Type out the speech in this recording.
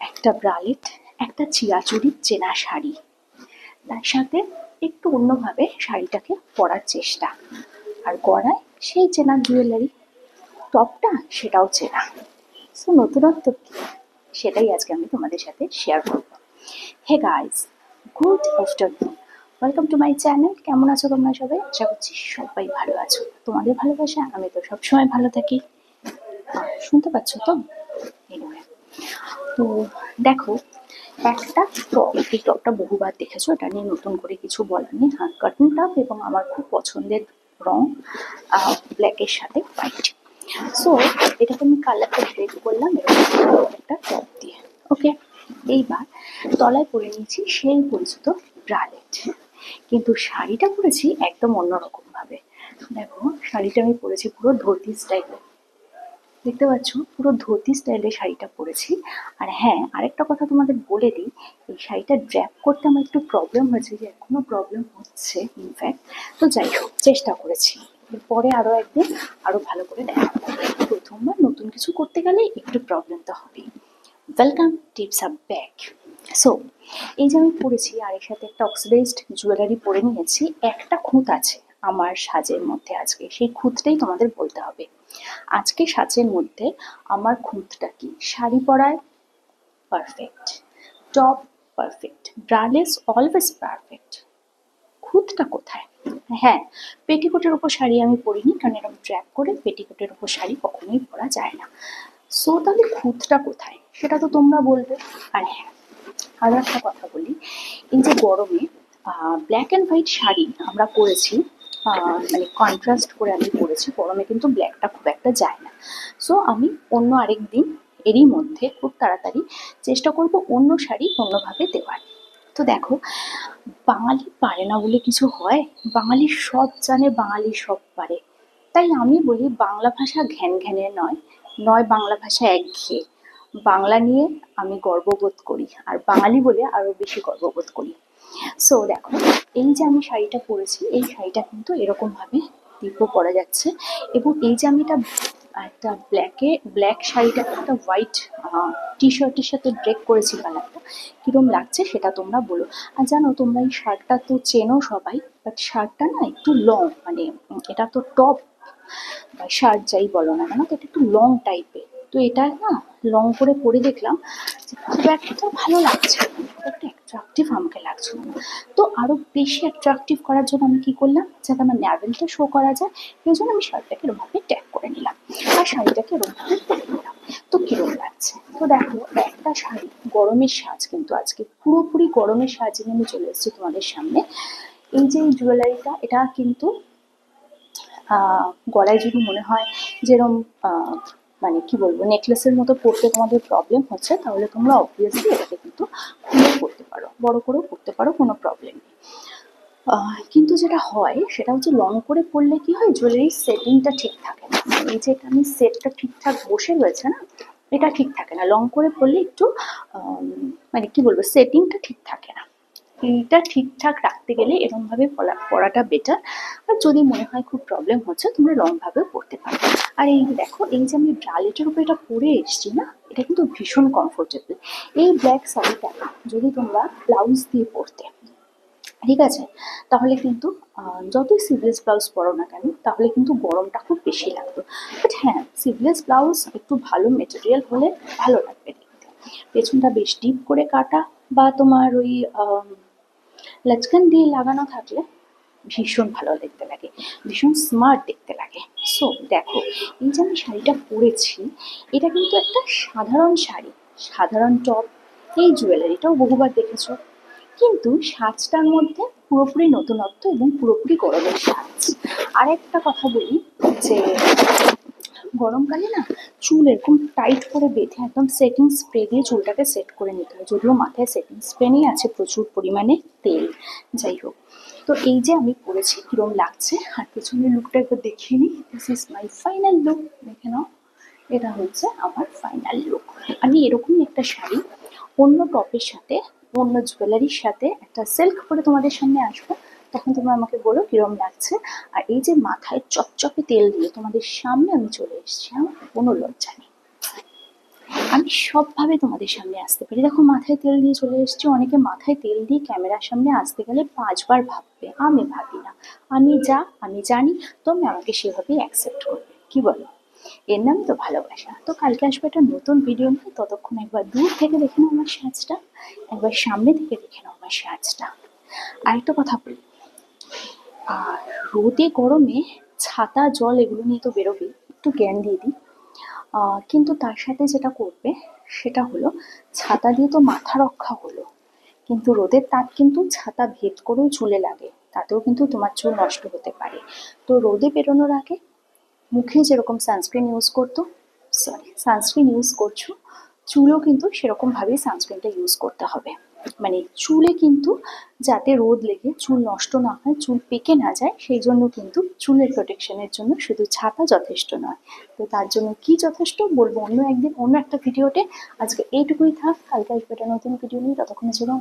একটা ব্রালেট, একটা চিরাচরিত চেনা শাড়ি, তার সাথে একটু অন্যভাবে শাড়িটাকে পরার চেষ্টা, আর গলায় সেই চেনা জুয়েলারি, টপটা সেটাও চেনা। সো নতুনত্ব কি, সেটাই আজকে আমি তোমাদের সাথে শেয়ার করবো। Hey guys, good afternoon, welcome to my channel. কেমন আছো তোমরা সবাই? আশা করছি সবাই ভালো আছো। তোমাদের ভালোবাসা আমি তো সবসময় ভালো থাকি। শুনতে পাচ্ছ তো? Anyway, তো দেখো, একটা টপ, এই টপটা বহুবার দেখেছো, এটা নিয়ে নতুন করে কিছু বলার নেই। হ্যাঁ, কটন টপ এবং আমার খুব পছন্দের রং ব্ল্যাকের সাথে হোয়াইট। সো এটাকে আমি কালারটা ব্রেক করলাম এরকম একটা টপ দিয়ে। ওকে, এইবার তলায় পরে নিয়েছি সেই পরিচিত ব্রালেট, কিন্তু শাড়িটা পরেছি একদম অন্যরকম ভাবে। দেখো, শাড়িটা আমি পরেছি পুরো ধুতি স্টাইলে, দেখতে পাচ্ছ, পুরো ধুতি স্টাইলে শাড়িটা পরেছি। আর হ্যাঁ, আরেকটা কথা তোমাদের বলে দিই, এই শাড়িটা ড্র্যাপ করতে আমার একটু প্রবলেম হয়েছে, যে এখনো প্রবলেম হচ্ছে ইনফ্যাক্ট। তো যাই হোক, চেষ্টা করেছি, এরপরে আরো একদিন আরো ভালো করে দেখাবো। প্রথমবার নতুন কিছু করতে গেলে একটু প্রবলেম তো হবেই। Welcome, tips up back. So এই যে আমি পরেছি, আর এর সাথে একটা অক্সিডাইজড জুয়েলারি পরে নিয়েছি। একটা খুঁত আছে আমার সাজের মধ্যে আজকে, সেই খুঁতটাই তোমাদের বলতে হবে। আজকে সাজের মধ্যে আমার খুঁতটা কি? শাড়ি পরায় perfect, top perfect, braless always perfect, খুঁতটা কোথায়? হ্যাঁ, পেটিকোটের উপর শাড়ি আমি পরিনি, কারণ এরকম ড্র্যাপ করে পেটিকোটের উপর শাড়ি কখনোই পরা যায় না। সো তাহলে খুঁতটা কোথায়, সেটা তো তোমরা বলবে। আর হ্যাঁ, আরো একটা কথা বলি, এই যে গরমে ব্ল্যাক অ্যান্ড হোয়াইট শাড়ি আমরা পরেছি, মানে কন্ট্রাস্ট করে আমি পরেছি, গরমে কিন্তু ব্ল্যাকটা খুব একটা যায় না। সো আমি অন্য আরেক দিন এরই মধ্যে খুব তাড়াতাড়ি চেষ্টা করব অন্য শাড়ি অন্যভাবে দেওয়ার। তো দেখো, বাঙালি পারে না বলে কিছু হয়, বাঙালি সব জানে, বাঙালি সব পারে। তাই আমি বলি, বাংলা ভাষা ঘ্যান ঘ্যানের নয়, নয় বাংলা ভাষা একঘেয়ে। বাংলা নিয়ে আমি গর্ববোধ করি, আর বাঙালি বলে আরো বেশি গর্ববোধ করি। সো দেখো, এই যে আমি শাড়িটা পরেছি, এই শাড়িটা কিন্তু এরকম ভাবে দীর্ঘ পরা যাচ্ছে। এবং এই যে আমি একটা ব্ল্যাক শাড়িটা একটা হোয়াইট টি শার্টের সাথে ব্রেক করেছি, কালারটা কিরম লাগছে সেটা তোমরা বলো। আর জানো, তোমরা এই শার্টটা তো চেনো সবাই, বাট শার্টটা না একটু লং, মানে এটা তো টপ বা শার্ট যাই বলো না কেন, তো এটা একটু লং টাইপের। তো এটা না লং করে পরে দেখলাম যে খুব একটা ভালো লাগছে না, খুব একটা অ্যাট্রাকটিভ আমাকে লাগছে না। তো আরো বেশি অ্যাট্রাকটিভ করার জন্য আমি কি করলাম, যাতে আমার ন্যাভেলটা শো করা যায়, সেই জন্য আমি শার্টটাকে এরকমভাবে ট্যাগ করে নিলাম, আর শাড়িটাকে এরকমভাবে পরে নিলাম। তো কিরকম লাগছে? তো দেখো, একটা শাড়ি, গরমের সাজ কিন্তু আজকে পুরোপুরি গরমের সাজ নিয়ে আমি চলে এসেছি তোমাদের সামনে। এই যে জুয়েলারিটা, এটা কিন্তু গলায় যদি মনে হয় যেরকম মানে কি বলবো, নেকলেসের মতো পরতে তোমাদের প্রবলেম হচ্ছে, তাহলে তোমরা অবভিয়াসলি এটাকে কিন্তু খুলে পরতে পারো, বড় করেও পরতে পারো, কোনো প্রবলেম নেই। কিন্তু যেটা হয় সেটা হচ্ছে, লং করে পরলে কি হয়, জুয়েলারির সেটিংটা ঠিক থাকে না। এই যে আমি সেটটা ঠিকঠাক বসে রয়েছে না, এটা ঠিক থাকে না। লং করে পরলে একটু মানে কি বলবো, সেটিংটা ঠিক থাকে না। এইটা ঠিকঠাক রাখতে গেলে এরকম ভাবে পড়াটা বেটার। আর যদি মনে হয় খুব প্রবলেম হচ্ছে, তোমরা লং ভাবেও পড়তে পারো। আর এই দেখো, এই যে আমি ব্রালেটের উপর এটা পরে এসেছি না, এটা কিন্তু ভীষণ কমফোর্টেবল। এই ব্ল্যাক শাড়িটা যদি তোমরা ব্লাউজ দিয়ে পরতে, ঠিক আছে, তাহলে কিন্তু যতই সিভলেস ব্লাউজ পরো না কেন, তাহলে কিন্তু গরমটা খুব বেশি লাগতো। বাট হ্যাঁ, সিভলেস ব্লাউজ একটু ভালো মেটেরিয়াল হলে ভালো লাগবে দেখতে। পেছনটা বেশ ডিপ করে কাটা, বা তোমার ওই লাচকান দিয়ে লাগানো থাকলে ভীষণ ভালো দেখতে লাগে, ভীষণ স্মার্ট দেখতে লাগে। সো দেখো, এই যে আমি শাড়িটা পরেছি, এটা কিন্তু একটা সাধারণ শাড়ি, সাধারণ টপ, এই জুয়েলারিটাও বহুবার দেখেছো, কিন্তু সাজটার মধ্যে পুরোপুরি নতুনত্ব এবং পুরোপুরি গরমের সাজ। আর একটা কথা বলি, যে গরমকালে না চুল এরকম টাইট করে বেঁধে একদম সেটিং স্প্রে দিয়ে চুলটাকে সেট করে নিতে হয়, যদিও মাথায় সেটিং স্প্রে নেই, আছে প্রচুর পরিমাণে তেল। যাই হোক, তো এই যে আমি পরেছি, কিরম লাগছে, আর পেছনের লুকটা একবার দেখিয়ে নিই। This is my final look, দেখে নাও, এটা হচ্ছে আমার ফাইনাল লুক। আমি এরকমই একটা শাড়ি অন্য টপের সাথে, অন্য জুয়েলারির সাথে একটা সিল্ক পরে তোমাদের সামনে আসবো, তখন তোমরা আমাকে বলো কিরম লাগছে। আর এই যে মাথায় চপচপে তেল দিয়ে তোমাদের সামনে আমি চলে এসেছি, আমার কোনো লজ্জা নেই। আমি সবভাবে তোমাদের সামনে আসতে পারি। দেখো মাথায় তেল দিয়ে চলে এসেছি, অনেকে মাথায় তেল দিয়ে ক্যামেরার সামনে আসতে গেলে 5বার ভাববে, আমি ভাবি না। আমি জানি, তুমি আমাকে সেভাবেই অ্যাকসেপ্ট করবে, কি বলো? এর নাম তো ভালোবাসা। তো কালকে আসবে একটা নতুন ভিডিও নিয়ে, ততক্ষণ একবার দূর থেকে দেখে নাও আমার সাজটা, একবার সামনে থেকে দেখে নাও আমার সাজটা। আরেকটা কথা বলি, আর রোদে গরমে ছাতা জল এগুলো নিয়ে তো বেরোবেই, একটু জ্ঞান দিয়ে দিই। কিন্তু তার সাথে যেটা করবে সেটা হলো, ছাতা দিয়ে তো মাথা রক্ষা হলো, কিন্তু রোদের তাপ কিন্তু ছাতা ভেদ করেও চুলে লাগে, তাতেও কিন্তু তোমার চুল নষ্ট হতে পারে। তো রোদে বেরোনোর আগে মুখে যেরকম সানস্ক্রিন ইউজ করছো, চুলও কিন্তু সেরকমভাবেই সানস্ক্রিনটা ইউজ করতে হবে। মানে চুলে কিন্তু যাতে রোদ লেগে চুল নষ্ট না হয়, চুল পেকে না যায়, সেই জন্য কিন্তু চুলের প্রোটেকশনের জন্য শুধু ছাতা যথেষ্ট নয়। তো তার জন্য কি যথেষ্ট বলবো অন্য একদিন, অন্য একটা ভিডিওতে। আজকে এইটুকুই থাক, কালকে আসবে একটা নতুন ভিডিও নিয়ে, ততক্ষণের জন্য